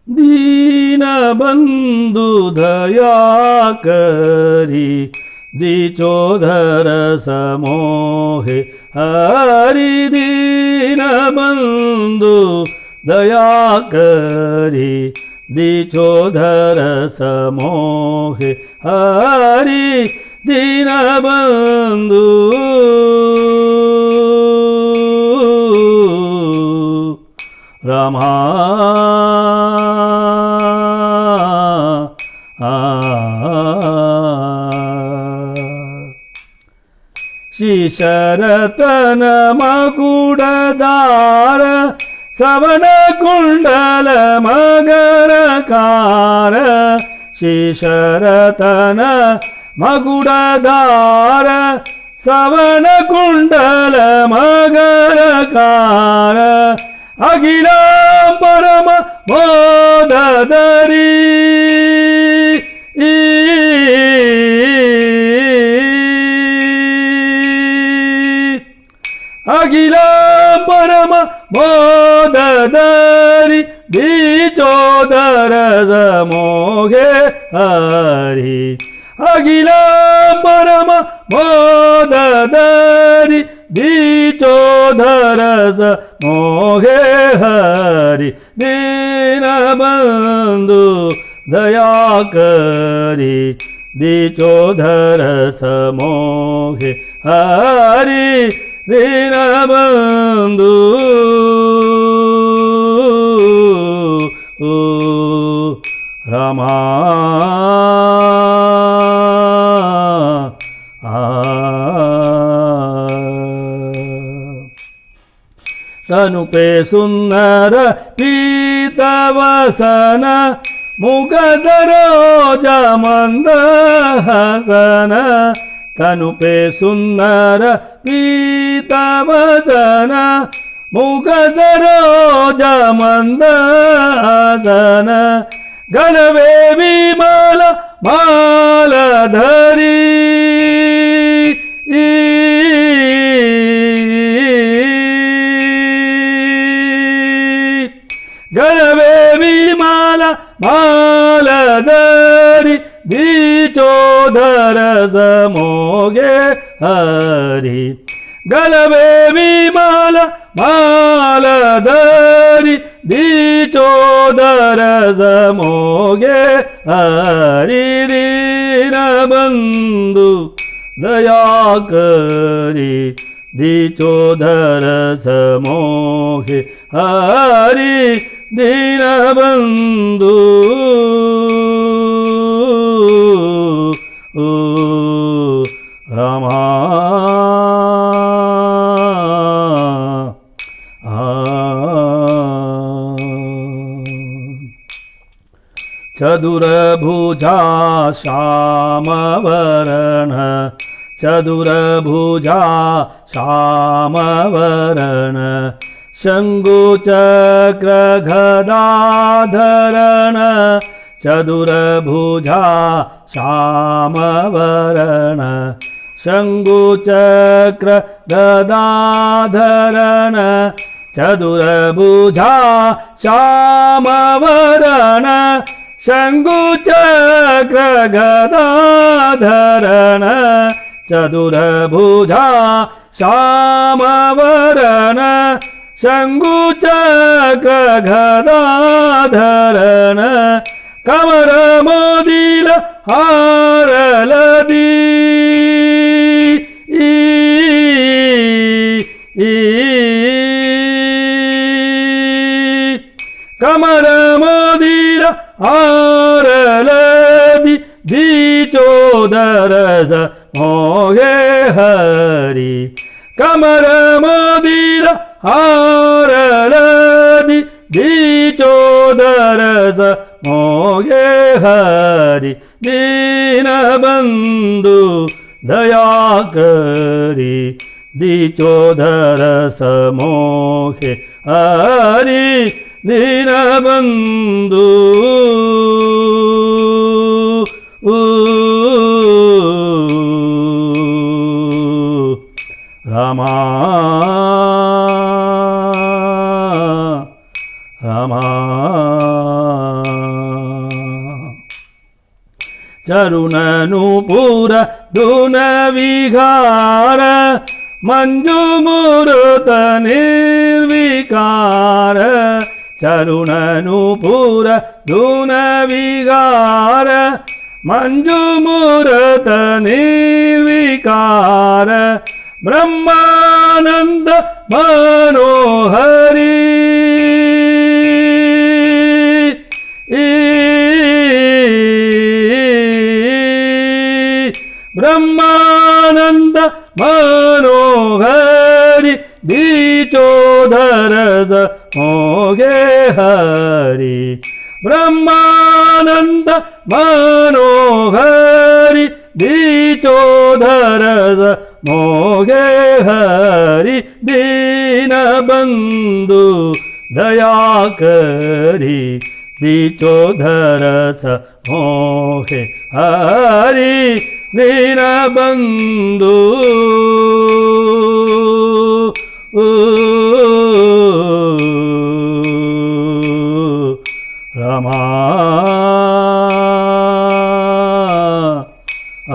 दीनबन्धु दयाकरी दिचोधर समोहे हरि दीनबन्धु दयाकरी दिचोधर समोहे हरि दीनबन्धु रमा शिशरतन मकुडदार श्रवण कुंडल मगरकार शिशरतन मकुडदार श्रवण कुंडल मगरकार अखिल परम बोधधरी अखिल परम बोधधरी दिचोधर समोहे हरि अखिल परम बोधधरी दिचोधर समोहे हरि दीनबन्धु दयाकरी दिचोधर समोहे हरि दीनबन्धु रमा तनुपे सुंदर पीतवसन मुखधरोज मंदहसन तनुपे सुंदर पीतवसन मुखधरोज मंदहसन गलवे विमल मालधरी गलवे विमल मालधरी दिचोधर समोहे हरि गलवे विमल मालधरी दिचोधर समोहे हरि दीनबन्धु दयाकरी दिचोधर समोहे हरि दीनबन्धु रमा चतुर्भुजा श्यामवरण चतुर्भुजा श्यामवरण शंकुचक्र गदाधरण चतुर्भुजा श्यामवरण शंकुचक्र गदाधरण चतुर्भुजा श्यामवरण शंकुचक्र गदाधरण चतुर्भुजा श्यामवरण शंकुचक्र गदाधरण कमर मोदिल हारलदी कमर मोदिल हारलदी दिचोधर समोहे हरि कमर मोदिल हारलदी दिचोधर समोहे हरि दीनबन्धु दयाकरी दिचोधर समोहे हरि दीनबन्धु रमा रमा ಚರುಣನೂಪುರ ಧುನ ವಿಹಾರ ಮಂಜುಮೂರುತ ನಿರ್ವಿಕಾರ ಚರುಣನೂಪುರ ಧುನ ವಿಹಾರ ಮಂಜುಮೂರುತ ನಿರ್ವಿಕಾರ ಬ್ರಹ್ಮಾನಂದ ಮನೋಹರಿ ಬ್ರಹ್ಮಾನಂದ ಮನೋಹರಿ ದೀಚೋಧರಸ ಮೋಗೆ ಹರಿ ಬ್ರಹ್ಮಾನಂದ ಮನೋಹರಿ ದೀಚೋಧರಸ ಮೋಗೆ ಹರಿ ದೀನಬಂಧು ದಯಾಕರಿ ದೀಚೋಧರಸ ಮೋಗೆ ಹರಿ ದೀನಬಂಧು ರಮಾ ಆ